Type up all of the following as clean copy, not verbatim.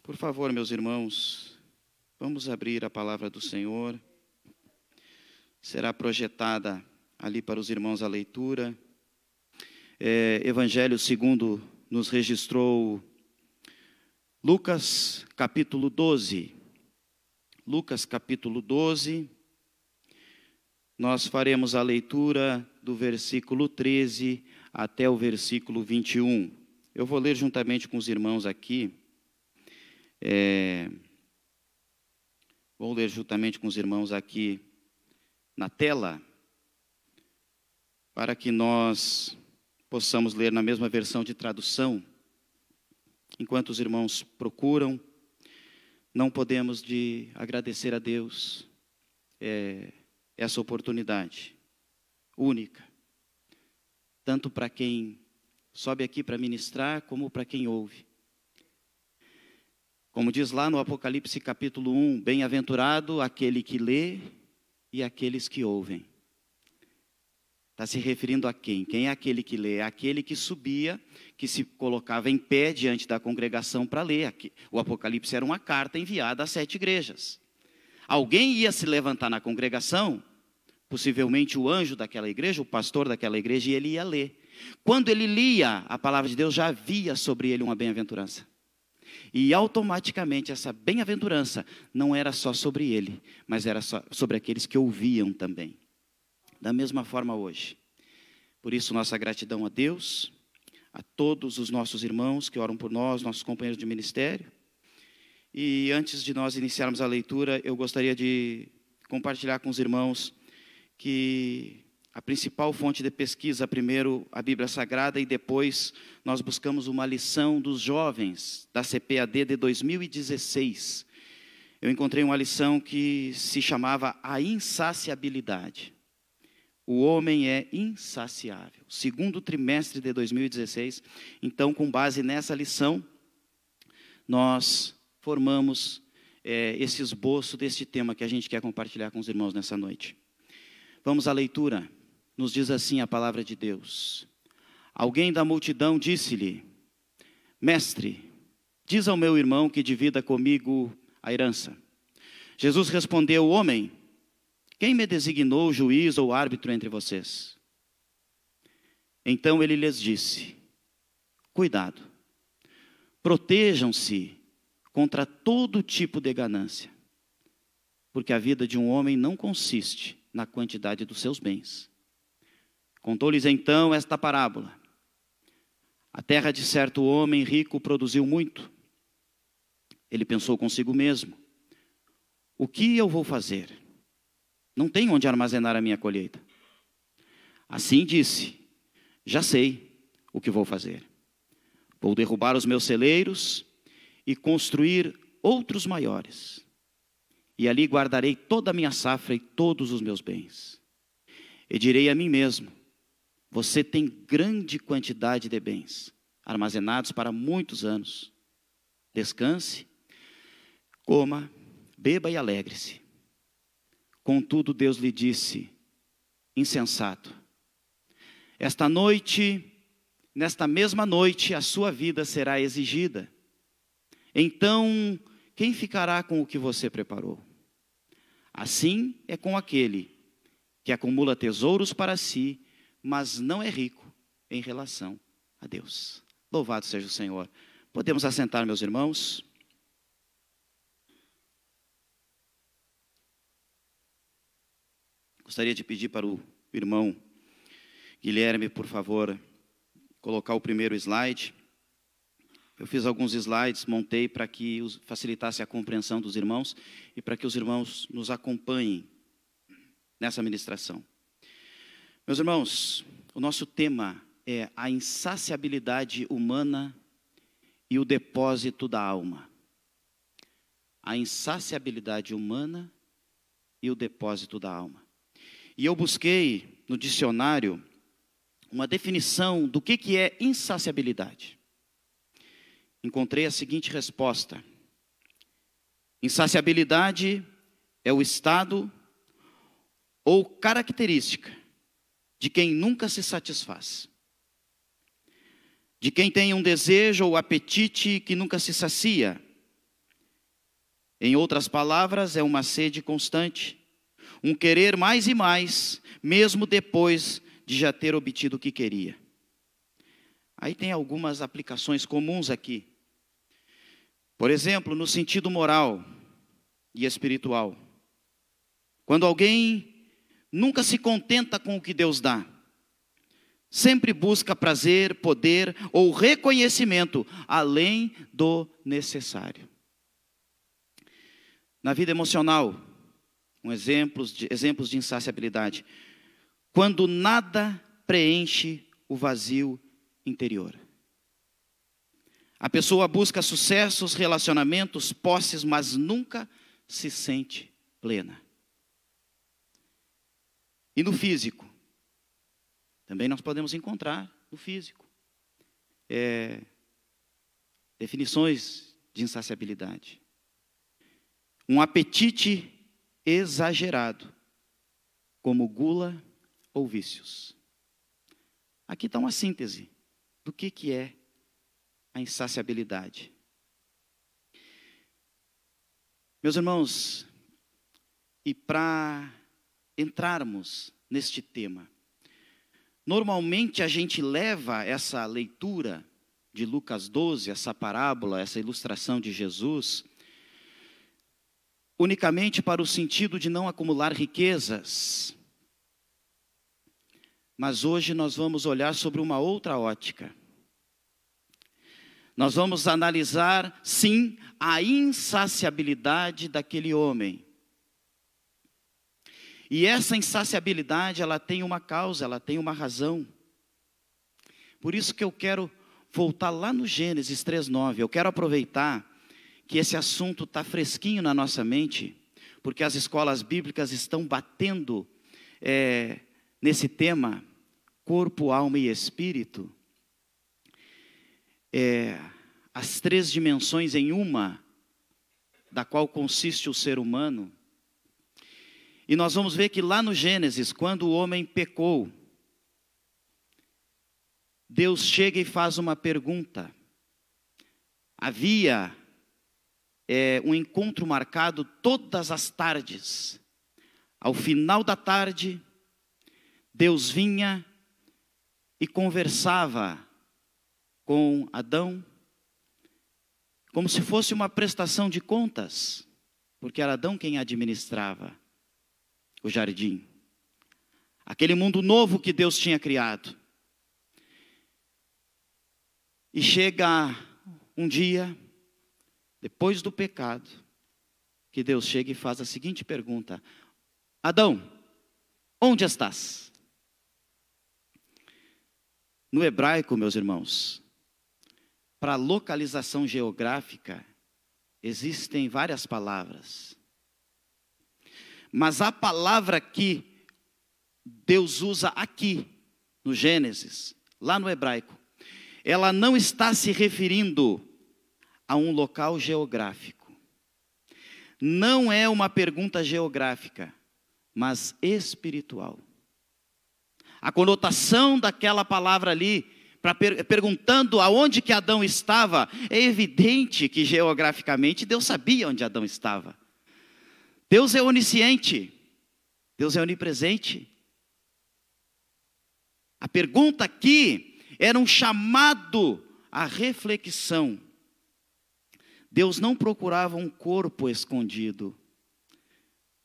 Por favor, meus irmãos, vamos abrir a palavra do Senhor. Será projetada ali para os irmãos a leitura. Evangelho segundo nos registrou Lucas capítulo 12. Lucas capítulo 12. Nós faremos a leitura do versículo 13 até o versículo 21. Eu vou ler juntamente com os irmãos aqui. Vou ler juntamente com os irmãos aqui na tela, para que nós possamos ler na mesma versão de tradução. Enquanto os irmãos procuram, não podemos de agradecer a Deus essa oportunidade única, tanto para quem sobe aqui para ministrar, como para quem ouve. Como diz lá no Apocalipse capítulo 1, bem-aventurado aquele que lê e aqueles que ouvem. Está se referindo a quem? Quem é aquele que lê? É aquele que subia, que se colocava em pé diante da congregação para ler. O Apocalipse era uma carta enviada às 7 igrejas. Alguém ia se levantar na congregação, possivelmente o anjo daquela igreja, o pastor daquela igreja, e ele ia ler. Quando ele lia a palavra de Deus, já havia sobre ele uma bem-aventurança. E automaticamente essa bem-aventurança não era só sobre ele, mas era só sobre aqueles que ouviam também. Da mesma forma hoje. Por isso nossa gratidão a Deus, a todos os nossos irmãos que oram por nós, nossos companheiros de ministério. E antes de nós iniciarmos a leitura, eu gostaria de compartilhar com os irmãos que a principal fonte de pesquisa, primeiro a Bíblia Sagrada, e depois nós buscamos uma lição dos jovens da CPAD de 2016. Eu encontrei uma lição que se chamava A Insaciabilidade. O homem é insaciável. Segundo trimestre de 2016. Então, com base nessa lição, nós formamos esse esboço desse tema que a gente quer compartilhar com os irmãos nessa noite. Vamos à leitura. Nos diz assim a palavra de Deus. Alguém da multidão disse-lhe: Mestre, diz ao meu irmão que divida comigo a herança. Jesus respondeu: Homem, quem me designou juiz ou árbitro entre vocês? Então ele lhes disse: Cuidado, protejam-se contra todo tipo de ganância, porque a vida de um homem não consiste na quantidade dos seus bens. Contou-lhes então esta parábola. A terra de certo homem rico produziu muito. Ele pensou consigo mesmo: o que eu vou fazer? Não tenho onde armazenar a minha colheita. Assim disse: já sei o que vou fazer. Vou derrubar os meus celeiros e construir outros maiores. E ali guardarei toda a minha safra e todos os meus bens. E direi a mim mesmo: você tem grande quantidade de bens, armazenados para muitos anos. Descanse, coma, beba e alegre-se. Contudo, Deus lhe disse: insensato, esta noite, nesta mesma noite, a sua vida será exigida. Então, quem ficará com o que você preparou? Assim é com aquele que acumula tesouros para si, mas não é rico em relação a Deus. Louvado seja o Senhor. Podemos assentar, meus irmãos. Gostaria de pedir para o irmão Guilherme, por favor, colocar o primeiro slide. Eu fiz alguns slides, montei para que facilitasse a compreensão dos irmãos e para que os irmãos nos acompanhem nessa ministração. Meus irmãos, o nosso tema é a insaciabilidade humana e o depósito da alma. A insaciabilidade humana e o depósito da alma. E eu busquei no dicionário uma definição do que é insaciabilidade. Encontrei a seguinte resposta: insaciabilidade é o estado ou característica de quem nunca se satisfaz, de quem tem um desejo ou apetite que nunca se sacia, Em outras palavras, é uma sede constante, um querer mais e mais, mesmo depois de já ter obtido o que queria. Aí tem algumas aplicações comuns aqui. Por exemplo, no sentido moral e espiritual. Quando alguém nunca se contenta com o que Deus dá, sempre busca prazer, poder ou reconhecimento além do necessário. Na vida emocional, exemplos de insaciabilidade. Quando nada preenche o vazio interior. A pessoa busca sucessos, relacionamentos, posses, mas nunca se sente plena. E no físico, também nós podemos encontrar no físico definições de insaciabilidade. Um apetite exagerado, como gula ou vícios. Aqui está uma síntese do que é a insaciabilidade. Meus irmãos, e para entrarmos neste tema, normalmente a gente leva essa leitura de Lucas 12, essa parábola, essa ilustração de Jesus, unicamente para o sentido de não acumular riquezas. Mas hoje nós vamos olhar sobre uma outra ótica. Nós vamos analisar, sim, a insaciabilidade daquele homem. E essa insaciabilidade, ela tem uma causa, ela tem uma razão. Por isso que eu quero voltar lá no Gênesis 3:9. Eu quero aproveitar que esse assunto está fresquinho na nossa mente, porque as escolas bíblicas estão batendo nesse tema, corpo, alma e espírito. As três dimensões em uma, da qual consiste o ser humano. E nós vamos ver que lá no Gênesis, quando o homem pecou, Deus chega e faz uma pergunta. Havia um encontro marcado todas as tardes. Ao final da tarde, Deus vinha e conversava com Adão, como se fosse uma prestação de contas, porque era Adão quem administrava o jardim, aquele mundo novo que Deus tinha criado. E chega um dia, depois do pecado, que Deus chega e faz a seguinte pergunta: Adão, onde estás? No hebraico, meus irmãos, para localização geográfica, existem várias palavras. Mas a palavra que Deus usa aqui, no Gênesis, lá no hebraico, ela não está se referindo a um local geográfico. Não é uma pergunta geográfica, mas espiritual. A conotação daquela palavra ali, perguntando aonde que Adão estava, é evidente que geograficamente Deus sabia onde Adão estava. Deus é onisciente, Deus é onipresente. A pergunta aqui era um chamado à reflexão. Deus não procurava um corpo escondido,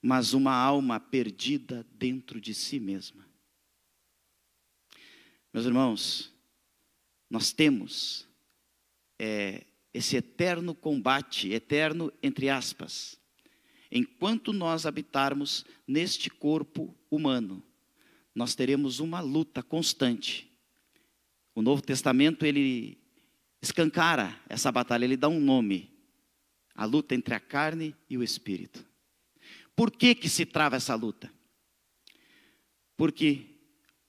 mas uma alma perdida dentro de si mesma. Meus irmãos, nós temos esse eterno combate, eterno entre aspas, enquanto nós habitarmos neste corpo humano, nós teremos uma luta constante. O Novo Testamento, ele escancara essa batalha, ele dá um nome: a luta entre a carne e o espírito. Por que se trava essa luta? Porque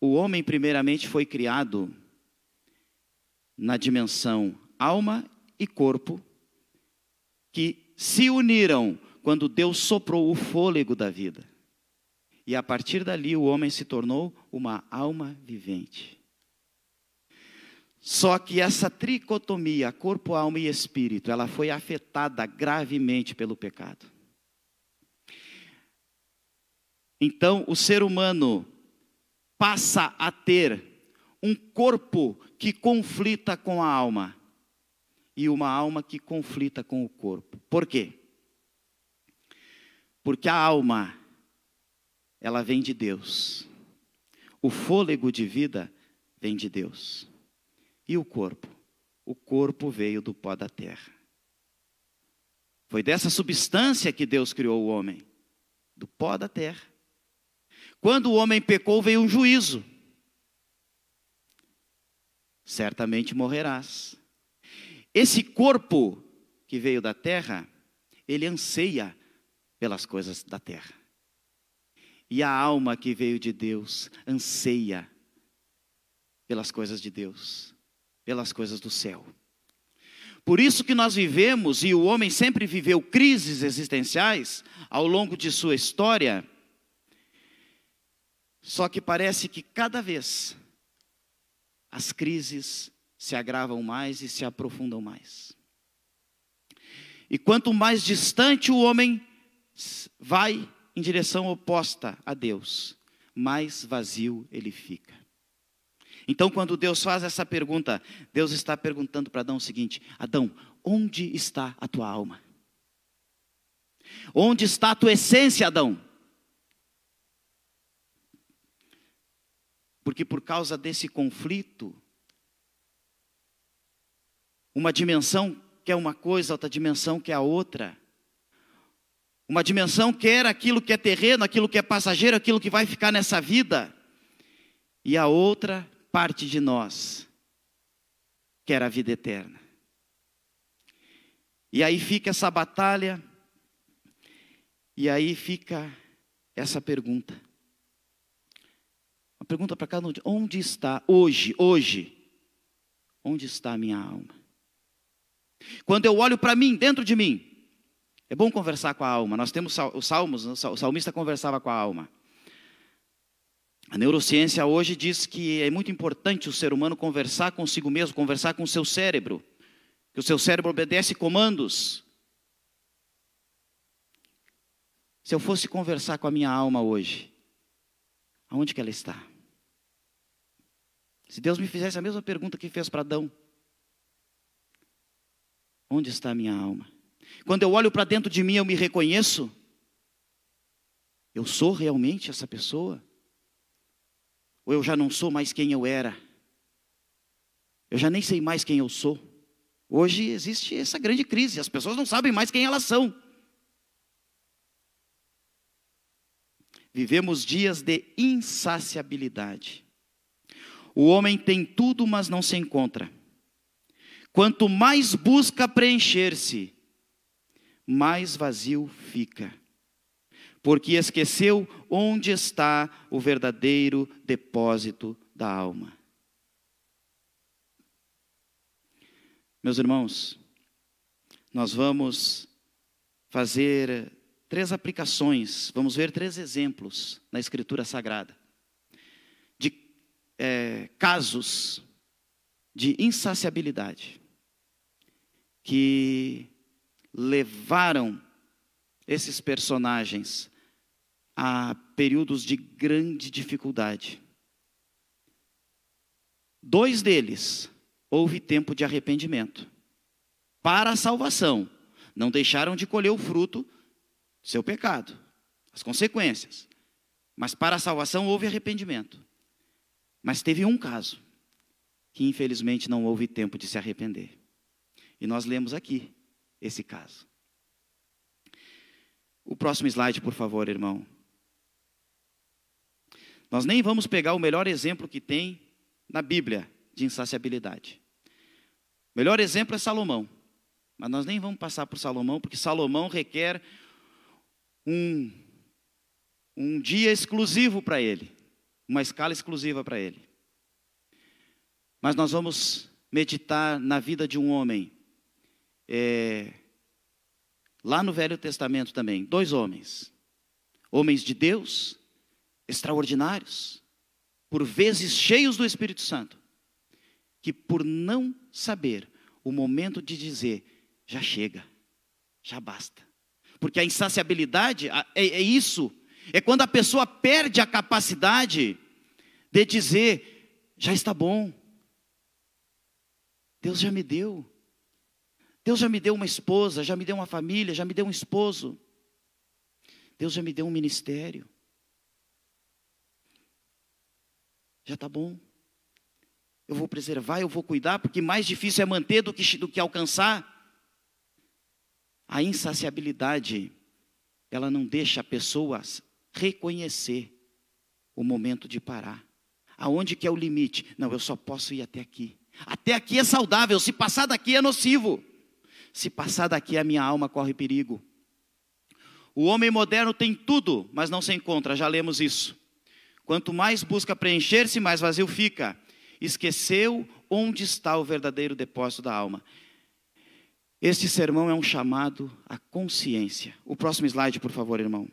o homem primeiramente foi criado na dimensão alma e corpo, que se uniram quando Deus soprou o fôlego da vida. E a partir dali o homem se tornou uma alma vivente. Só que essa tricotomia, corpo, alma e espírito, ela foi afetada gravemente pelo pecado. Então, o ser humano passa a ter um corpo que conflita com a alma e uma alma que conflita com o corpo. Por quê? Porque a alma, ela vem de Deus. O fôlego de vida vem de Deus. E o corpo? O corpo veio do pó da terra. Foi dessa substância que Deus criou o homem, do pó da terra. Quando o homem pecou, veio um juízo. Certamente morrerás. Esse corpo que veio da terra, ele anseia pelas coisas da terra. E a alma que veio de Deus anseia pelas coisas de Deus, pelas coisas do céu. Por isso que nós vivemos, e o homem sempre viveu crises existenciais ao longo de sua história, só que parece que cada vez as crises se agravam mais e se aprofundam mais. E quanto mais distante o homem vai em direção oposta a Deus, mais vazio ele fica. Então, quando Deus faz essa pergunta, Deus está perguntando para Adão o seguinte: Adão, onde está a tua alma? Onde está a tua essência, Adão? Porque por causa desse conflito, uma dimensão quer uma coisa, outra dimensão quer a outra. Uma dimensão quer aquilo que é terreno, aquilo que é passageiro, aquilo que vai ficar nessa vida. E a outra parte de nós quer a vida eterna. E aí fica essa batalha, e aí fica essa pergunta. Uma pergunta para cada um: onde está hoje, onde está a minha alma? Quando eu olho para mim, dentro de mim, é bom conversar com a alma. Nós temos os salmos, o salmista conversava com a alma. A neurociência hoje diz que é muito importante o ser humano conversar consigo mesmo, conversar com o seu cérebro. Que o seu cérebro obedece comandos. Se eu fosse conversar com a minha alma hoje, aonde que ela está? Se Deus me fizesse a mesma pergunta que fez para Adão: onde está a minha alma? Quando eu olho para dentro de mim, eu me reconheço? Eu sou realmente essa pessoa? Ou eu já não sou mais quem eu era? Eu já nem sei mais quem eu sou. Hoje existe essa grande crise, as pessoas não sabem mais quem elas são. Vivemos dias de insaciabilidade. O homem tem tudo, mas não se encontra. Quanto mais busca preencher-se, mais vazio fica. Porque esqueceu onde está o verdadeiro depósito da alma. Meus irmãos, nós vamos fazer 3 aplicações, vamos ver 3 exemplos na Escritura Sagrada, de casos de insaciabilidade, que levaram esses personagens a períodos de grande dificuldade. 2 deles, houve tempo de arrependimento. Para a salvação, não deixaram de colher o fruto do seu pecado, as consequências. Mas para a salvação houve arrependimento. Mas teve um caso, que infelizmente não houve tempo de se arrepender. E nós lemos aqui esse caso. O próximo slide, por favor, irmão. Nós nem vamos pegar o melhor exemplo que tem na Bíblia de insaciabilidade. O melhor exemplo é Salomão. Mas nós nem vamos passar por Salomão, porque Salomão requer um dia exclusivo para ele. Uma escala exclusiva para ele. Mas nós vamos meditar na vida de um homem. Lá no Velho Testamento também, 2 homens. Homens de Deus, extraordinários, por vezes cheios do Espírito Santo, que por não saber o momento de dizer, já chega, já basta. Porque a insaciabilidade é isso, é quando a pessoa perde a capacidade de dizer, já está bom. Deus já me deu. Deus já me deu uma esposa, já me deu uma família, já me deu um esposo. Deus já me deu um ministério. Já está bom. Eu vou preservar, eu vou cuidar, porque mais difícil é manter do que alcançar. A insaciabilidade, ela não deixa a pessoa reconhecer o momento de parar. Aonde que é o limite? Não, eu só posso ir até aqui. Até aqui é saudável, se passar daqui é nocivo. Se passar daqui a minha alma corre perigo. O homem moderno tem tudo, mas não se encontra, já lemos isso. Quanto mais busca preencher-se, mais vazio fica. Esqueceu onde está o verdadeiro depósito da alma. Este sermão é um chamado à consciência. O próximo slide, por favor, irmão.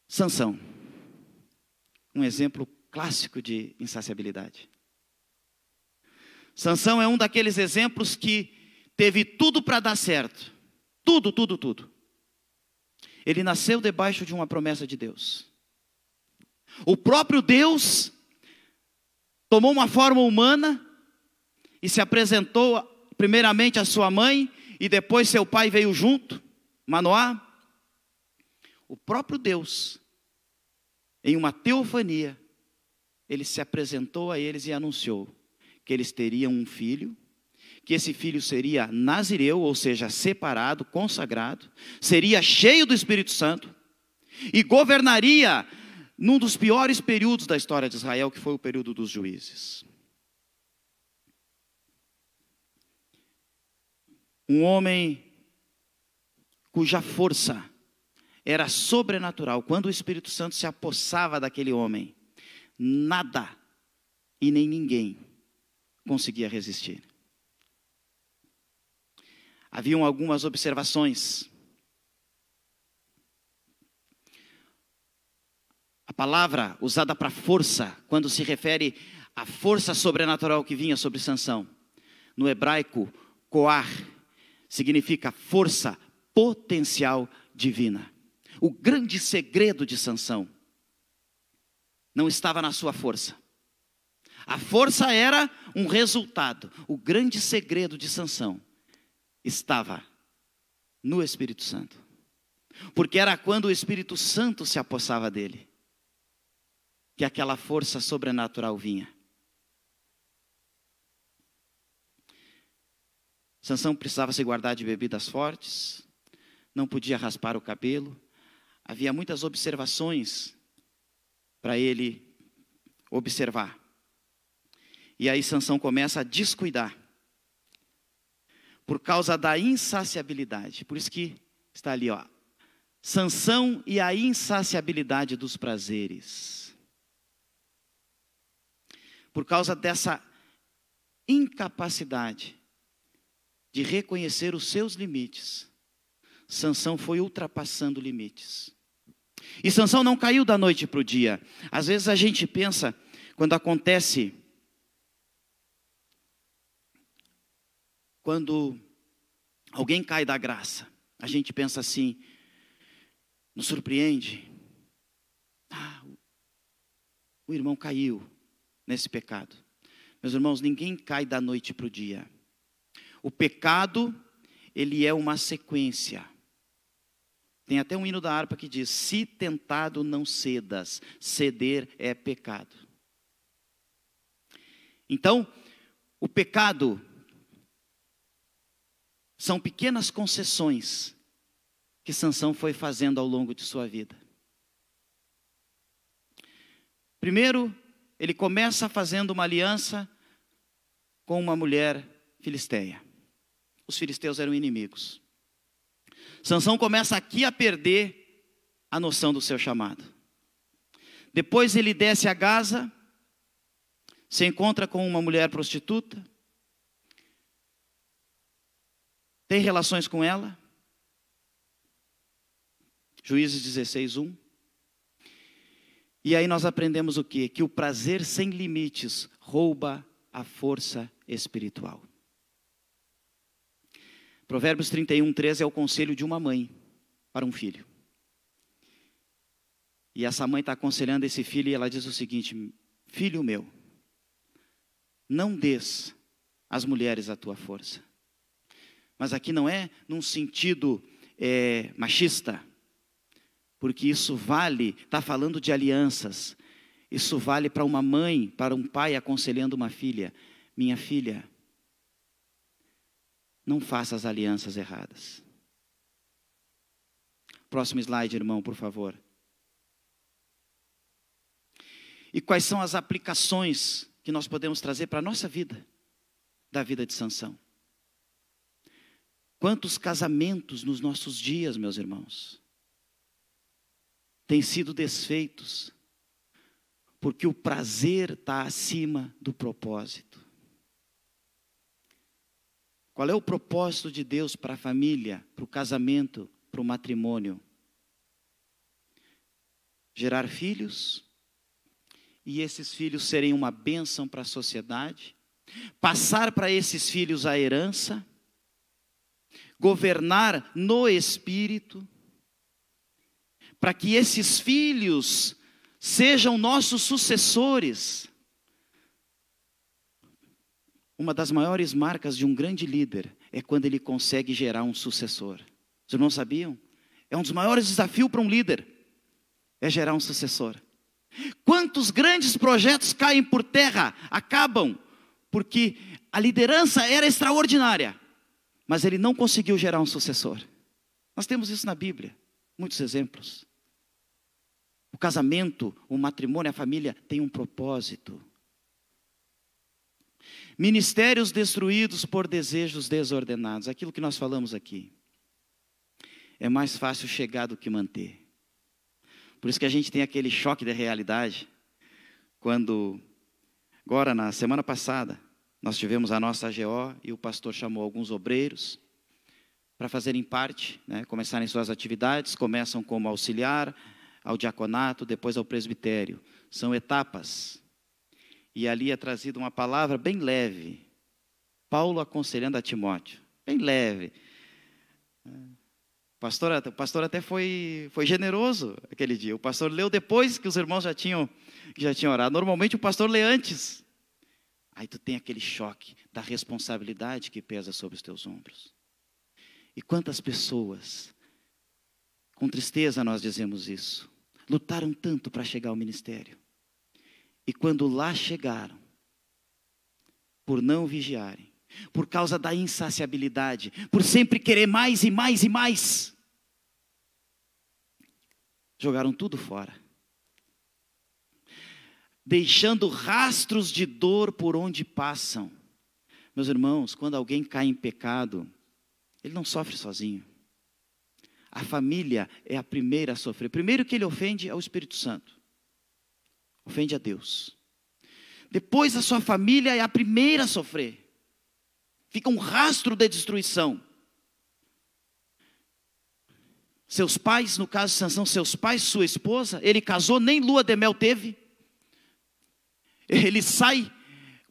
Sansão. Um exemplo clássico de insaciabilidade. Sansão é um daqueles exemplos que teve tudo para dar certo. Tudo, tudo, tudo. Ele nasceu debaixo de uma promessa de Deus. O próprio Deus tomou uma forma humana e se apresentou primeiramente a sua mãe e depois seu pai veio junto, Manoá. O próprio Deus, em uma teofania, ele se apresentou a eles e anunciou que eles teriam um filho, que esse filho seria nazireu, ou seja, separado, consagrado, seria cheio do Espírito Santo e governaria num dos piores períodos da história de Israel, que foi o período dos juízes. Um homem cuja força era sobrenatural. Quando o Espírito Santo se apossava daquele homem, nada e nem ninguém conseguia resistir. Haviam algumas observações. A palavra usada para força, quando se refere à força sobrenatural que vinha sobre Sansão, no hebraico, koar, significa força potencial divina. O grande segredo de Sansão não estava na sua força. A força era um resultado. O grande segredo de Sansão estava no Espírito Santo. Porque era quando o Espírito Santo se apossava dele que aquela força sobrenatural vinha. Sansão precisava se guardar de bebidas fortes, não podia raspar o cabelo. Havia muitas observações para ele observar. E aí Sansão começa a descuidar por causa da insaciabilidade. Por isso que está ali, ó, Sansão e a insaciabilidade dos prazeres. Por causa dessa incapacidade de reconhecer os seus limites, Sansão foi ultrapassando limites. E Sansão não caiu da noite para o dia. Às vezes a gente pensa, quando acontece, quando alguém cai da graça, a gente pensa assim, nos surpreende. O irmão caiu nesse pecado. Meus irmãos, ninguém cai da noite para o dia. O pecado, ele é uma sequência. Tem até um hino da harpa que diz, se tentado não cedas, ceder é pecado. Então, o pecado são pequenas concessões que Sansão foi fazendo ao longo de sua vida. Primeiro, ele começa fazendo uma aliança com uma mulher filisteia. Os filisteus eram inimigos. Sansão começa aqui a perder a noção do seu chamado. Depois ele desce a Gaza, se encontra com uma mulher prostituta, tem relações com ela. Juízes 16:1. E aí nós aprendemos o quê? Que o prazer sem limites rouba a força espiritual. Provérbios 31:13 é o conselho de uma mãe para um filho. E essa mãe está aconselhando esse filho e ela diz o seguinte: filho meu, não des às mulheres a tua força. Mas aqui não é num sentido machista, porque isso vale, está falando de alianças. Isso vale para uma mãe, para um pai aconselhando uma filha: minha filha, não faça as alianças erradas. Próximo slide, irmão, por favor. E quais são as aplicações que nós podemos trazer para a nossa vida, da vida de Sansão? Quantos casamentos nos nossos dias, meus irmãos, têm sido desfeitos, porque o prazer está acima do propósito. Qual é o propósito de Deus para a família, para o casamento, para o matrimônio? Gerar filhos, e esses filhos serem uma bênção para a sociedade, passar para esses filhos a herança, governar no Espírito, para que esses filhos sejam nossos sucessores. Uma das maiores marcas de um grande líder é quando ele consegue gerar um sucessor. Os irmãos sabiam? É um dos maiores desafios para um líder, é gerar um sucessor. Quantos grandes projetos caem por terra, acabam, porque a liderança era extraordinária, mas ele não conseguiu gerar um sucessor. Nós temos isso na Bíblia, muitos exemplos. O casamento, o matrimônio, a família tem um propósito. Ministérios destruídos por desejos desordenados. Aquilo que nós falamos aqui. É mais fácil chegar do que manter. Por isso que a gente tem aquele choque de realidade. Quando, agora na semana passada, nós tivemos a nossa AGO e o pastor chamou alguns obreiros para fazerem parte, começarem suas atividades. Começam como auxiliar, ao diaconato, depois ao presbitério. São etapas. E ali é trazida uma palavra bem leve. Paulo aconselhando a Timóteo. Bem leve. O pastor até foi generoso aquele dia. O pastor leu depois que os irmãos já tinham orado. Normalmente o pastor lê antes. Aí tu tem aquele choque da responsabilidade que pesa sobre os teus ombros. E quantas pessoas, com tristeza nós dizemos isso, lutaram tanto para chegar ao ministério. E quando lá chegaram, por não vigiarem, por causa da insaciabilidade, por sempre querer mais e mais e mais, jogaram tudo fora. Deixando rastros de dor por onde passam. Meus irmãos, quando alguém cai em pecado, ele não sofre sozinho. A família é a primeira a sofrer. Primeiro que ele ofende ao Espírito Santo. Ofende a Deus. Depois a sua família é a primeira a sofrer. Fica um rastro de destruição. Seus pais, no caso de Sansão, seus pais, sua esposa, ele casou, nem lua de mel teve. Ele sai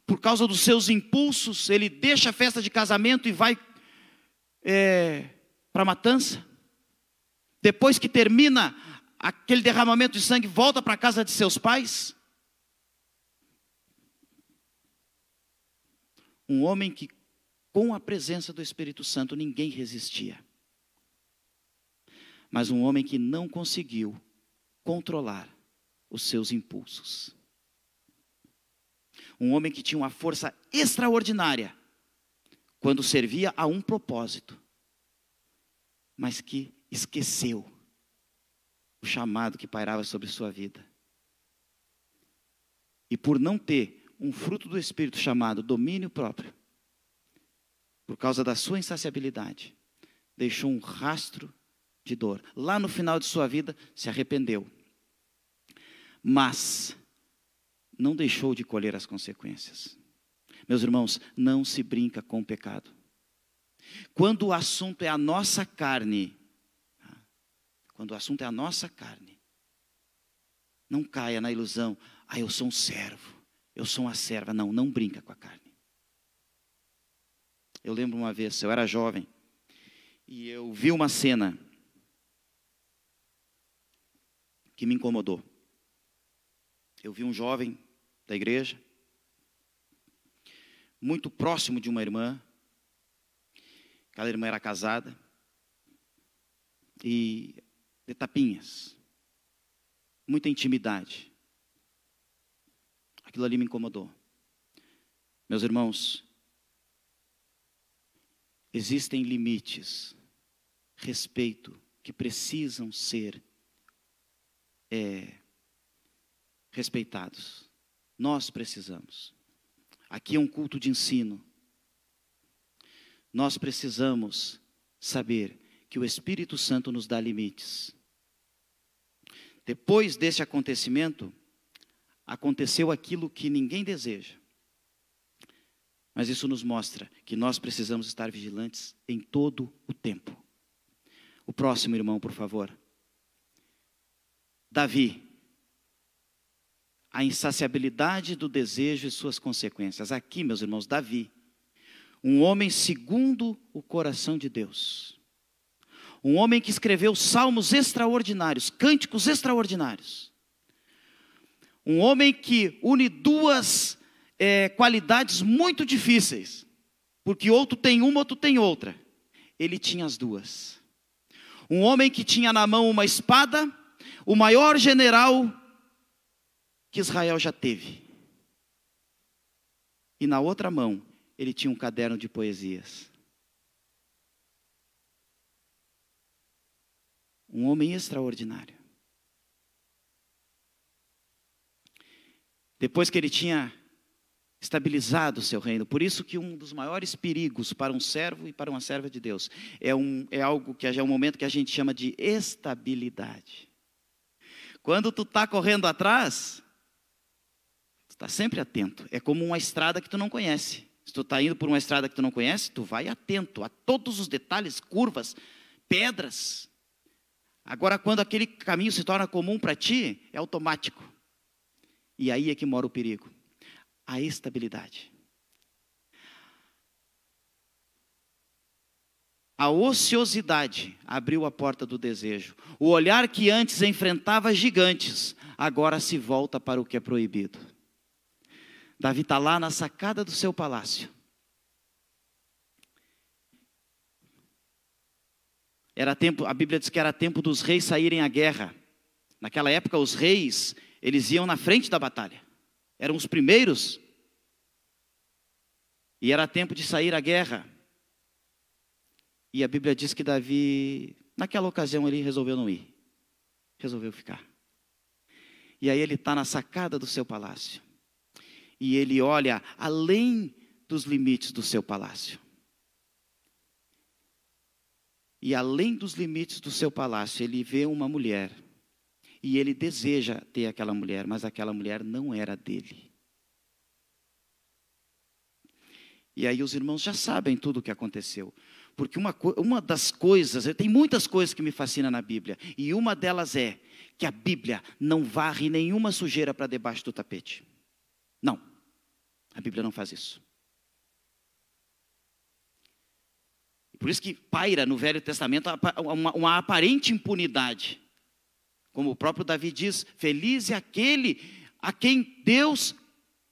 por causa dos seus impulsos, ele deixa a festa de casamento e vai para a matança. Depois que termina aquele derramamento de sangue, volta para a casa de seus pais. Um homem que, com a presença do Espírito Santo, ninguém resistia. Mas um homem que não conseguiu controlar os seus impulsos. Um homem que tinha uma força extraordinária quando servia a um propósito, mas que esqueceu o chamado que pairava sobre sua vida. E por não ter um fruto do Espírito chamado domínio próprio, por causa da sua insaciabilidade, deixou um rastro de dor. Lá no final de sua vida, se arrependeu. Mas não deixou de colher as consequências. Meus irmãos, não se brinca com o pecado. Quando o assunto é a nossa carne, Não caia na ilusão. Ah, eu sou um servo. Eu sou uma serva. Não, não brinca com a carne. Eu lembro uma vez, eu era jovem, e eu vi uma cena que me incomodou. Eu vi um jovem da igreja, muito próximo de uma irmã. Aquela irmã era casada, e de tapinhas, muita intimidade. Aquilo ali me incomodou. Meus irmãos, existem limites, respeito, que precisam ser respeitados. Nós precisamos. Aqui é um culto de ensino. Nós precisamos saber que o Espírito Santo nos dá limites. Depois desse acontecimento, aconteceu aquilo que ninguém deseja. Mas isso nos mostra que nós precisamos estar vigilantes em todo o tempo. O próximo irmão, por favor. Davi. A insaciabilidade do desejo e suas consequências. Aqui, meus irmãos, Davi. Um homem segundo o coração de Deus. Um homem que escreveu salmos extraordinários, cânticos extraordinários. Um homem que une duas qualidades muito difíceis. Porque outro tem uma, outro tem outra. Ele tinha as duas. Um homem que tinha na mão uma espada, o maior general que Israel já teve. E na outra mão, ele tinha um caderno de poesias. Um homem extraordinário. Depois que ele tinha estabilizado o seu reino, por isso que um dos maiores perigos para um servo e para uma serva de Deus é algo que é um momento que a gente chama de estabilidade. Quando tu está correndo atrás, tu está sempre atento. É como uma estrada que tu não conhece. Se tu está indo por uma estrada que tu não conhece, tu vai atento a todos os detalhes, curvas, pedras. Agora, quando aquele caminho se torna comum para ti, é automático. E aí é que mora o perigo. A estabilidade. A ociosidade abriu a porta do desejo. O olhar que antes enfrentava gigantes, agora se volta para o que é proibido. Davi está lá na sacada do seu palácio. Era tempo, a Bíblia diz que era tempo dos reis saírem à guerra. Naquela época, os reis, eles iam na frente da batalha. Eram os primeiros. E era tempo de sair à guerra. E a Bíblia diz que Davi, naquela ocasião, ele resolveu não ir. Resolveu ficar. E aí ele está na sacada do seu palácio. E ele olha além dos limites do seu palácio. E além dos limites do seu palácio, ele vê uma mulher. E ele deseja ter aquela mulher, mas aquela mulher não era dele. E aí os irmãos já sabem tudo o que aconteceu. Porque uma das coisas, tem muitas coisas que me fascinam na Bíblia. E uma delas é que a Bíblia não varre nenhuma sujeira para debaixo do tapete. Não, a Bíblia não faz isso. Por isso que paira no Velho Testamento uma aparente impunidade. Como o próprio Davi diz, feliz é aquele a quem Deus,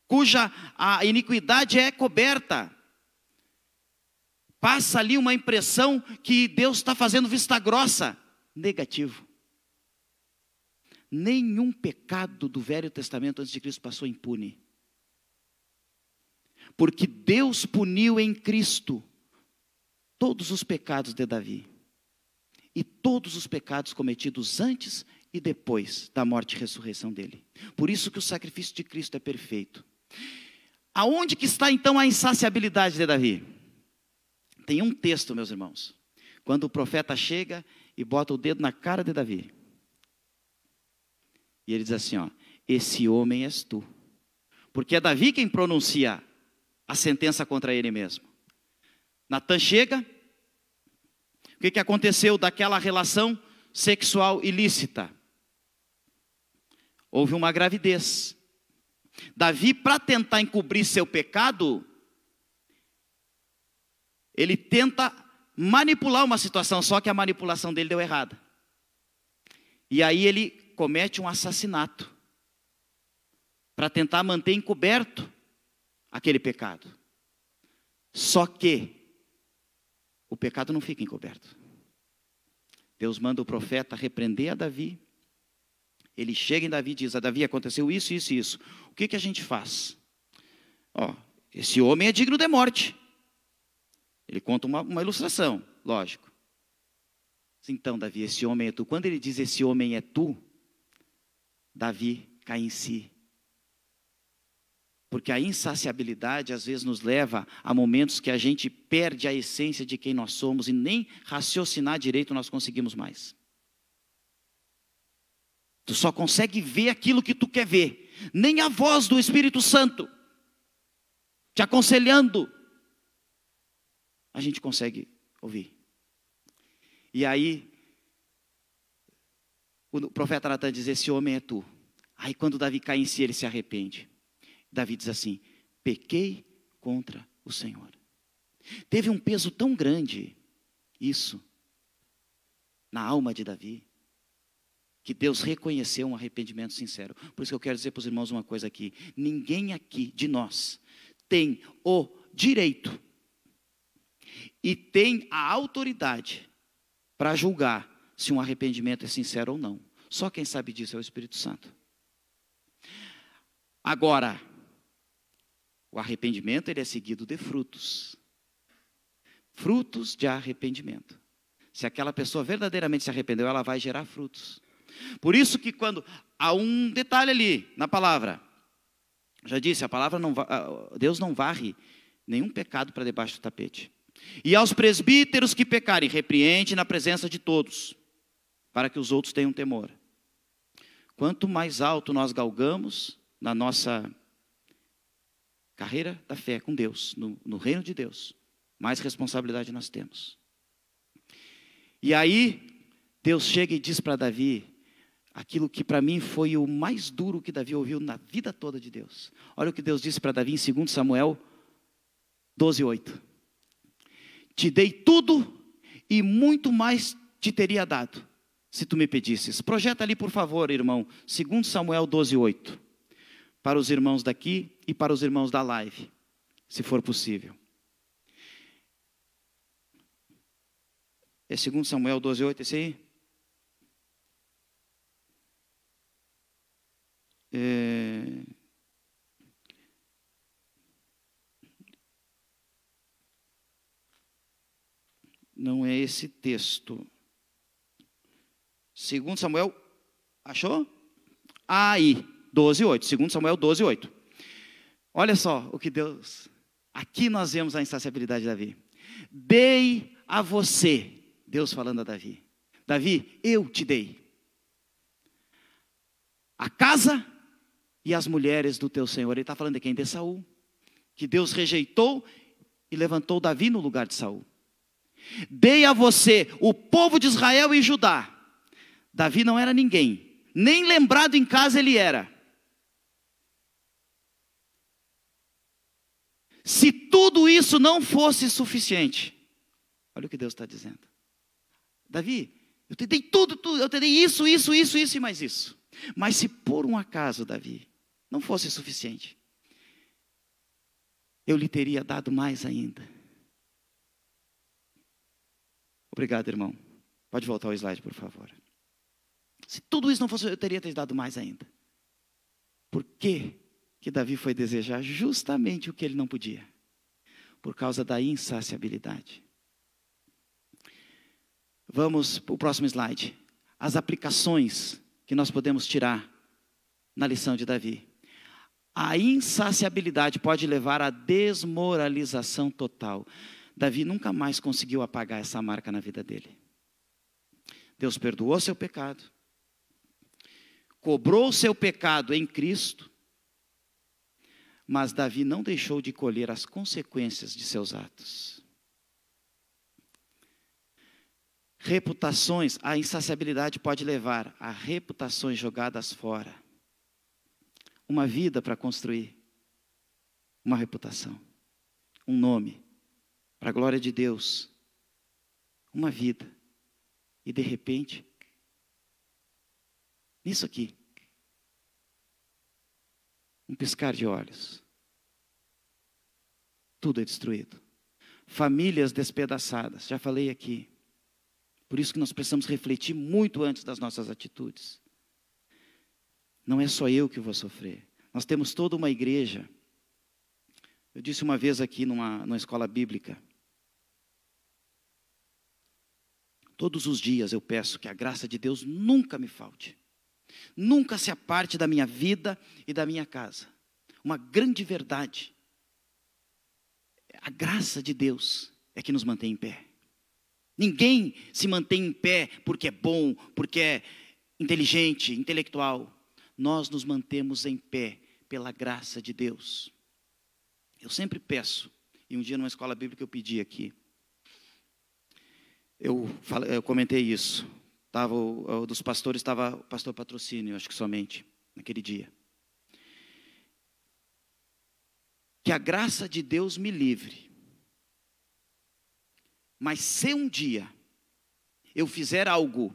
cuja a iniquidade é coberta. Passa ali uma impressão que Deus está fazendo vista grossa. Negativo. Nenhum pecado do Velho Testamento antes de Cristo passou impune. Porque Deus puniu em Cristo todos os pecados de Davi. E todos os pecados cometidos antes e depois da morte e ressurreição dele. Por isso que o sacrifício de Cristo é perfeito. Aonde que está então a insaciabilidade de Davi? Tem um texto, meus irmãos. Quando o profeta chega e bota o dedo na cara de Davi. E ele diz assim, ó, esse homem és tu. Porque é Davi quem pronuncia a sentença contra ele mesmo. Natan chega. O que aconteceu daquela relação sexual ilícita? houve uma gravidez. Davi, para tentar encobrir seu pecado, ele tenta manipular uma situação, só que a manipulação dele deu errada. E aí ele comete um assassinato, para tentar manter encoberto aquele pecado. Só que o pecado não fica encoberto. Deus manda o profeta repreender a Davi. Ele chega em Davi e diz: a Davi, aconteceu isso, isso e isso. O que a gente faz? Esse homem é digno de morte. Ele conta uma ilustração, lógico. Então, Davi, esse homem é tu. Quando ele diz esse homem é tu, Davi cai em si. Porque a insaciabilidade às vezes nos leva a momentos que a gente perde a essência de quem nós somos e nem raciocinar direito nós conseguimos mais. Tu só consegue ver aquilo que tu quer ver. Nem a voz do Espírito Santo te aconselhando a gente consegue ouvir. E aí o profeta Natan diz: esse homem é tu. Aí quando Davi cai em si, ele se arrepende. Davi diz assim: pequei contra o Senhor. Teve um peso tão grande isso na alma de Davi, que Deus reconheceu um arrependimento sincero. Por isso que eu quero dizer para os irmãos uma coisa aqui: ninguém aqui de nós tem o direito e tem a autoridade para julgar se um arrependimento é sincero ou não. Só quem sabe disso é o Espírito Santo. Agora, o arrependimento ele é seguido de frutos. Frutos de arrependimento. Se aquela pessoa verdadeiramente se arrependeu, ela vai gerar frutos. Por isso que quando há um detalhe ali na palavra, já disse, a palavra Deus não varre nenhum pecado para debaixo do tapete. E aos presbíteros que pecarem, repreende na presença de todos, para que os outros tenham temor. Quanto mais alto nós galgamos na nossa carreira da fé com Deus, no reino de Deus, mais responsabilidade nós temos. E aí, Deus chega e diz para Davi aquilo que para mim foi o mais duro que Davi ouviu na vida toda de Deus. Olha o que Deus disse para Davi em 2 Samuel 12:8. Te dei tudo e muito mais te teria dado, se tu me pedisses. Projeta ali, por favor, irmão, 2 Samuel 12:8. Para os irmãos daqui e para os irmãos da live, se for possível. É 2 Samuel 12:8, esse aí? Não é esse texto. 2 Samuel, achou? Aí, 12:8. 2 Samuel 12:8. Olha só o que Deus... Aqui nós vemos a insaciabilidade de Davi. Dei a você, Deus falando a Davi. Davi, eu te dei a casa e as mulheres do teu Senhor. Ele está falando de quem? De Saul. Que Deus rejeitou e levantou Davi no lugar de Saul. Dei a você o povo de Israel e Judá. Davi não era ninguém. Nem lembrado em casa ele era. Se tudo isso não fosse suficiente, olha o que Deus está dizendo. Davi, eu te dei tudo, eu te dei isso e mais isso. Mas se por um acaso, Davi, não fosse suficiente, eu lhe teria dado mais ainda. Obrigado, irmão. Pode voltar ao slide, por favor. Se tudo isso não fosse, eu teria te dado mais ainda. Por que Davi foi desejar justamente o que ele não podia? Por causa da insaciabilidade. Vamos para o próximo slide. As aplicações que nós podemos tirar na lição de Davi. A insaciabilidade pode levar à desmoralização total. Davi nunca mais conseguiu apagar essa marca na vida dele. Deus perdoou seu pecado, cobrou seu pecado em Cristo, mas Davi não deixou de colher as consequências de seus atos. Reputações, a insaciabilidade pode levar a reputações jogadas fora. uma vida para construir uma reputação, um nome, para a glória de Deus, uma vida. E de repente, nisso aqui, um piscar de olhos, tudo é destruído. Famílias despedaçadas, já falei aqui. Por isso que nós precisamos refletir muito antes das nossas atitudes. Não é só eu que vou sofrer. Nós temos toda uma igreja. Eu disse uma vez aqui numa escola bíblica. Todos os dias eu peço que a graça de Deus nunca me falte. Nunca se aparte da minha vida e da minha casa. Uma grande verdade. A graça de Deus é que nos mantém em pé. Ninguém se mantém em pé porque é bom, porque é inteligente, intelectual. Nós nos mantemos em pé pela graça de Deus. Eu sempre peço, e um dia numa escola bíblica eu pedi aqui. Eu comentei isso. Dos pastores estava o pastor Patrocínio, acho que somente, naquele dia. Que a graça de Deus me livre. Mas se um dia eu fizer algo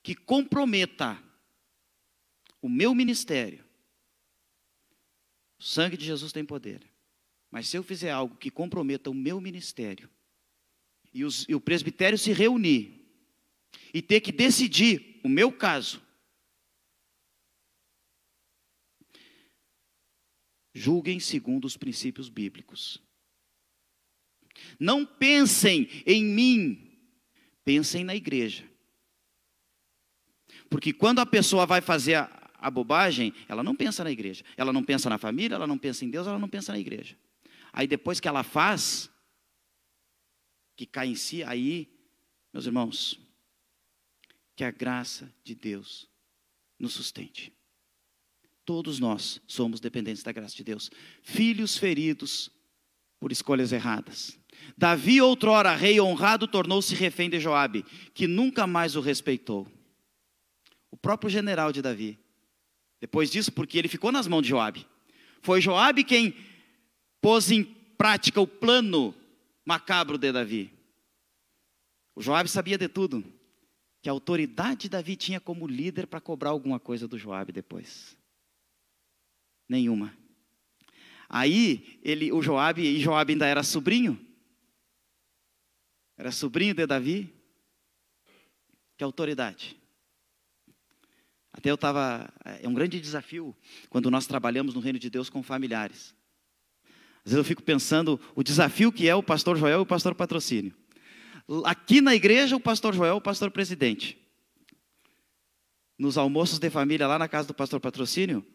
que comprometa o meu ministério, o sangue de Jesus tem poder. Mas se eu fizer algo que comprometa o meu ministério, e o presbitério se reunir, e ter que decidir o meu caso, julguem segundo os princípios bíblicos. Não pensem em mim, pensem na igreja. Porque quando a pessoa vai fazer a bobagem, ela não pensa na igreja. Ela não pensa na família, ela não pensa em Deus, ela não pensa na igreja. Aí depois que ela faz, que cai em si, aí, meus irmãos, que a graça de Deus nos sustente. Todos nós somos dependentes da graça de Deus. Filhos feridos por escolhas erradas. Davi, outrora rei honrado, tornou-se refém de Joabe, que nunca mais o respeitou. O próprio general de Davi. Depois disso, porque ele ficou nas mãos de Joabe. Foi Joabe quem pôs em prática o plano macabro de Davi. O Joabe sabia de tudo. Que a autoridade Davi tinha como líder para cobrar alguma coisa do Joabe depois. Nenhuma. Aí, Joabe ainda era sobrinho. Era sobrinho de Davi. Que autoridade. Até é um grande desafio quando nós trabalhamos no reino de Deus com familiares. Às vezes eu fico pensando o desafio que é o pastor Joel e o pastor Patrocínio. Aqui na igreja, o pastor Joel, o pastor presidente. Nos almoços de família, lá na casa do pastor Patrocínio,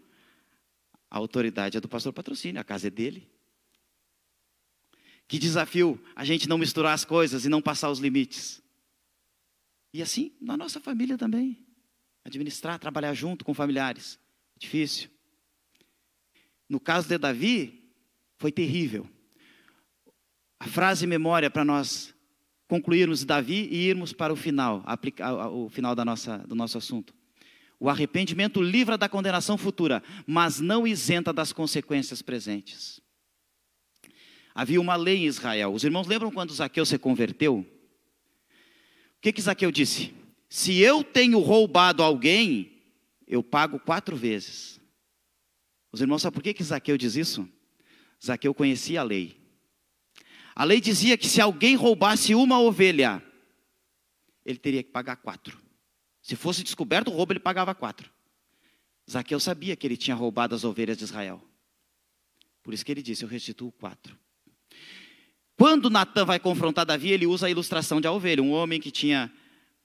a autoridade é do pastor Patrocínio, a casa é dele. Que desafio a gente não misturar as coisas e não passar os limites. E assim, na nossa família também. Administrar, trabalhar junto com familiares. Difícil. No caso de Davi, foi terrível. A frase memória para nós concluirmos Davi e irmos para o final, o final do nosso assunto. O arrependimento livra da condenação futura, mas não isenta das consequências presentes. Havia uma lei em Israel. Os irmãos lembram quando Zaqueu se converteu? O que Zaqueu disse? Se eu tenho roubado alguém, eu pago 4 vezes. Os irmãos sabem por que Zaqueu diz isso? Zaqueu conhecia a lei. A lei dizia que se alguém roubasse uma ovelha, ele teria que pagar 4. Se fosse descoberto o roubo, ele pagava 4. Zaqueu sabia que ele tinha roubado as ovelhas de Israel. Por isso que ele disse, eu restituo 4. Quando Natã vai confrontar Davi, ele usa a ilustração de a ovelha. Um homem que tinha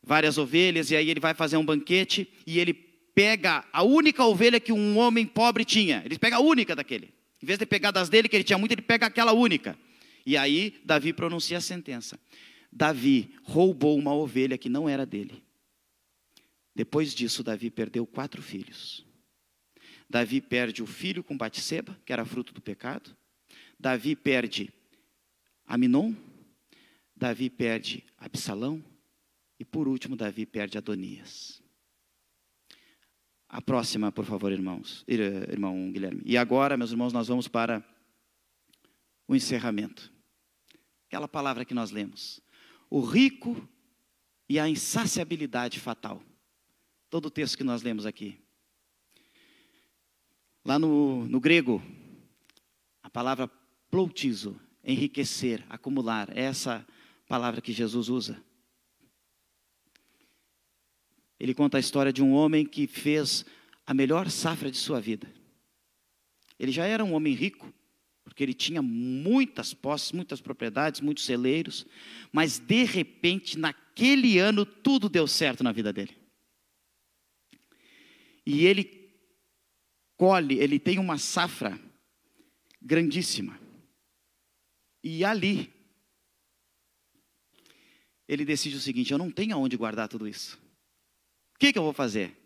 várias ovelhas, e aí ele vai fazer um banquete, e ele pega a única ovelha que um homem pobre tinha. Ele pega a única daquele. Em vez de pegar das dele, que ele tinha muito, ele pega aquela única. E aí, Davi pronuncia a sentença. Davi roubou uma ovelha que não era dele. Depois disso, Davi perdeu 4 filhos. Davi perde o filho com Batseba, que era fruto do pecado. Davi perde Aminon. Davi perde Absalão. E por último, Davi perde Adonias. A próxima, por favor, irmão Guilherme. E agora, meus irmãos, nós vamos para o encerramento. Aquela palavra que nós lemos. O rico e a insaciabilidade fatal. Todo o texto que nós lemos aqui. Lá no grego, a palavra ploutizo, enriquecer, acumular, é essa palavra que Jesus usa. Ele conta a história de um homem que fez a melhor safra de sua vida. Ele já era um homem rico, porque ele tinha muitas posses, muitas propriedades, muitos celeiros, mas de repente, naquele ano, tudo deu certo na vida dele. E ele ele tem uma safra grandíssima. E ali, ele decide o seguinte: eu não tenho aonde guardar tudo isso. O que eu vou fazer?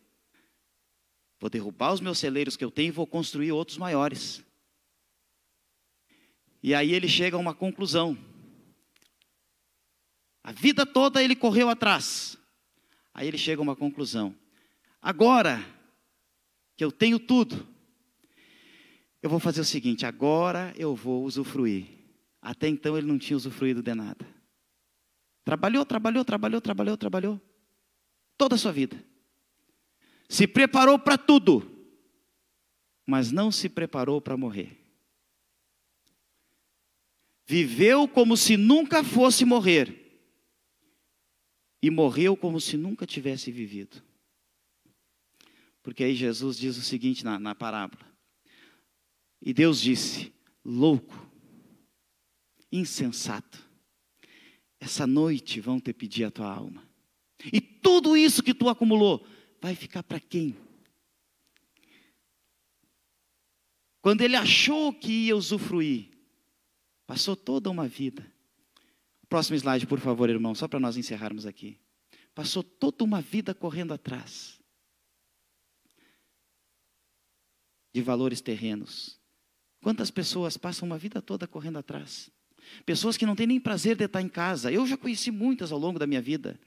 Vou derrubar os meus celeiros que eu tenho e vou construir outros maiores. E aí ele chega a uma conclusão. A vida toda ele correu atrás. Aí ele chega a uma conclusão. Agora que eu tenho tudo, eu vou fazer o seguinte: agora eu vou usufruir. Até então ele não tinha usufruído de nada. Trabalhou toda a sua vida. Se preparou para tudo, mas não se preparou para morrer. Viveu como se nunca fosse morrer. E morreu como se nunca tivesse vivido. Porque aí Jesus diz o seguinte na parábola. E Deus disse: louco, insensato, essa noite vão te pedir a tua alma. E tudo isso que tu acumulou, vai ficar para quem? Quando ele achou que ia usufruir, passou toda uma vida. Próximo slide, por favor, irmão, só para nós encerrarmos aqui. Passou toda uma vida correndo atrás de valores terrenos. Quantas pessoas passam uma vida toda correndo atrás? Pessoas que não têm nem prazer de estar em casa. Eu já conheci muitas ao longo da minha vida.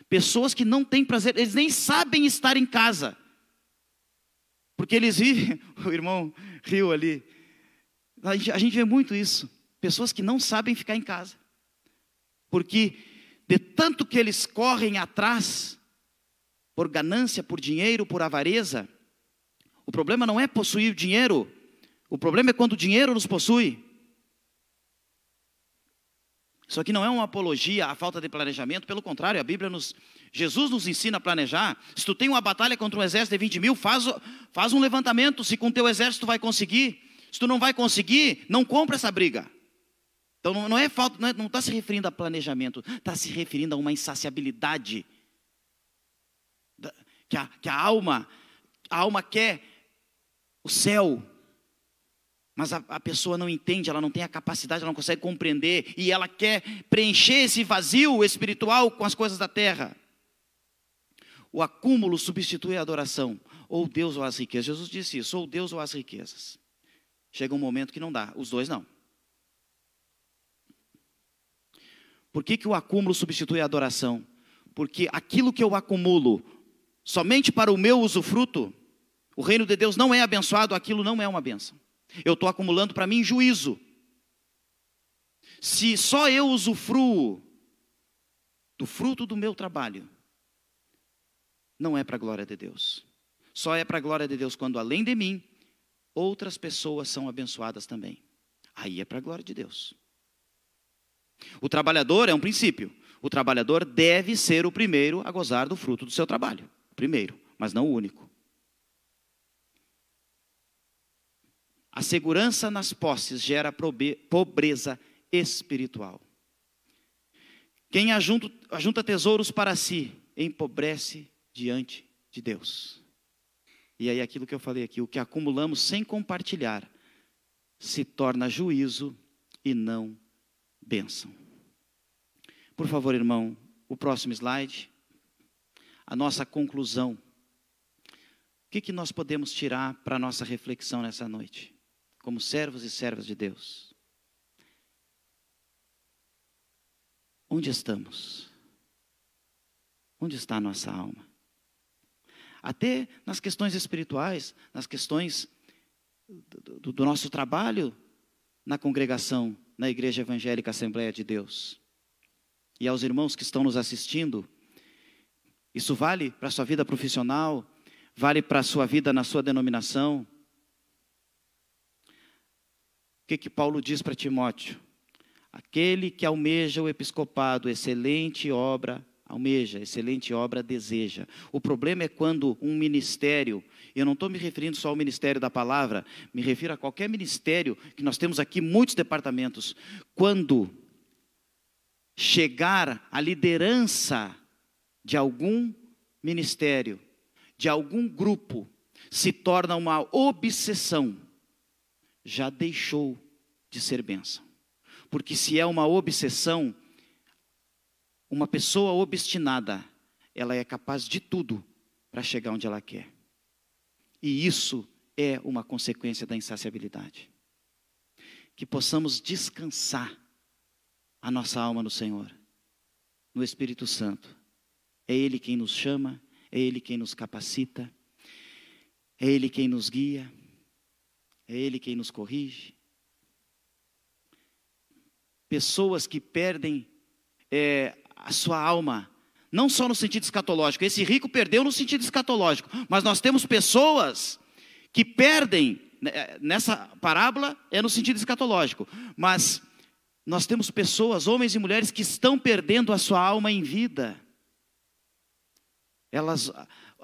Pessoas que não têm prazer, eles nem sabem estar em casa. Porque eles vivem, o irmão riu ali. A gente vê muito isso. Pessoas que não sabem ficar em casa. Porque de tanto que eles correm atrás, por ganância, por dinheiro, por avareza, o problema não é possuir o dinheiro, o problema é quando o dinheiro nos possui. Isso aqui não é uma apologia à falta de planejamento, pelo contrário, Jesus nos ensina a planejar. Se tu tem uma batalha contra um exército de 20 mil, faz um levantamento, se com teu exército tu vai conseguir. Se tu não vai conseguir, não compra essa briga. Então não é falta, não está se referindo a planejamento, está se referindo a uma insaciabilidade. Que a alma quer o céu, mas a pessoa não entende, ela não tem a capacidade, ela não consegue compreender, e ela quer preencher esse vazio espiritual com as coisas da terra. O acúmulo substitui a adoração, ou Deus ou as riquezas. Jesus disse isso, ou Deus ou as riquezas. Chega um momento que não dá, os dois não. Por que o acúmulo substitui a adoração? Porque aquilo que eu acumulo somente para o meu usufruto, o reino de Deus não é abençoado, aquilo não é uma bênção. Eu estou acumulando para mim juízo. Se só eu usufruo do fruto do meu trabalho, não é para a glória de Deus. Só é para a glória de Deus quando, além de mim, outras pessoas são abençoadas também. Aí é para a glória de Deus. O trabalhador é um princípio. O trabalhador deve ser o primeiro a gozar do fruto do seu trabalho. Primeiro, mas não o único. A segurança nas posses gera pobreza espiritual. Quem ajunta tesouros para si, empobrece diante de Deus. E aí aquilo que eu falei aqui, o que acumulamos sem compartilhar, se torna juízo e não bênção. Por favor, irmão, o próximo slide. A nossa conclusão. O que nós podemos tirar para a nossa reflexão nessa noite? Como servos e servas de Deus. Onde estamos? Onde está a nossa alma? até nas questões espirituais, nas questões do nosso trabalho na congregação, na Igreja Evangélica Assembleia de Deus. E aos irmãos que estão nos assistindo, isso vale para a sua vida profissional, vale para a sua vida na sua denominação. O que Paulo diz para Timóteo? Aquele que almeja o episcopado, excelente obra almeja, excelente obra deseja. O problema é quando um ministério, eu não estou me referindo só ao ministério da palavra, me refiro a qualquer ministério, que nós temos aqui muitos departamentos, quando chegar à liderança de algum ministério, de algum grupo, se torna uma obsessão, já deixou de ser bênção. Porque se é uma obsessão, uma pessoa obstinada, ela é capaz de tudo para chegar onde ela quer. E isso é uma consequência da insaciabilidade. Que possamos descansar a nossa alma no Senhor, no Espírito Santo. É Ele quem nos chama, é Ele quem nos capacita, é Ele quem nos guia, é Ele quem nos corrige. Pessoas que perdem a sua alma, não só no sentido escatológico, esse rico perdeu no sentido escatológico, mas nós temos pessoas que perdem, nessa parábola é no sentido escatológico, mas nós temos pessoas, homens e mulheres, que estão perdendo a sua alma em vida.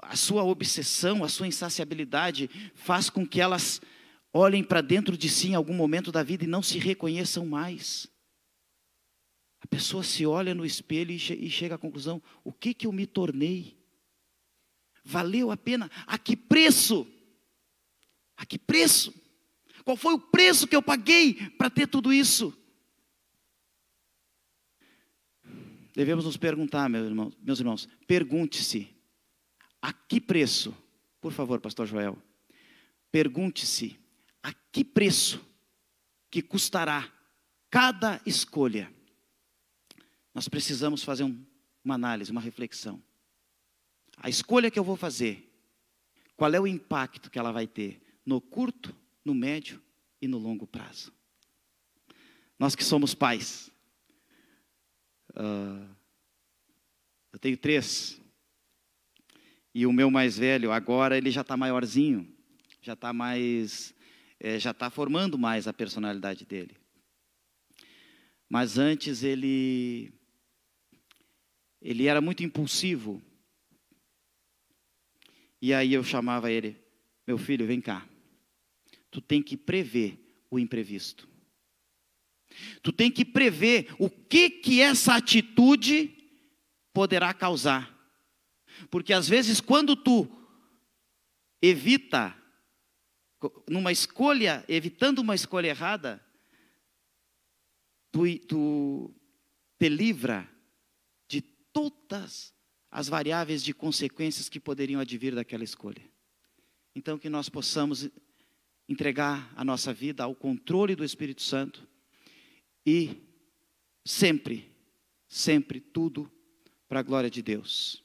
A sua obsessão, a sua insaciabilidade faz com que elas olhem para dentro de si em algum momento da vida e não se reconheçam mais. A pessoa se olha no espelho e chega à conclusão: o que eu me tornei? Valeu a pena? A que preço? A que preço? Qual foi o preço que eu paguei para ter tudo isso? Devemos nos perguntar, meus irmãos, pergunte-se, a que preço? Por favor, pastor Joel, pergunte-se, a que preço que custará cada escolha? Nós precisamos fazer uma análise, uma reflexão. A escolha que eu vou fazer, qual é o impacto que ela vai ter no curto, no médio e no longo prazo? Nós que somos pais, eu tenho 3, e o meu mais velho, agora ele já está maiorzinho, já está mais, já está formando mais a personalidade dele. Mas antes ele era muito impulsivo. E aí eu chamava ele: meu filho, vem cá. Tu tem que prever o imprevisto. Tu tem que prever o que essa atitude poderá causar. Porque às vezes quando tu evita, evitando uma escolha errada, tu te livra de todas as variáveis de consequências que poderiam advir daquela escolha. Então que nós possamos entregar a nossa vida ao controle do Espírito Santo e sempre tudo para a glória de Deus.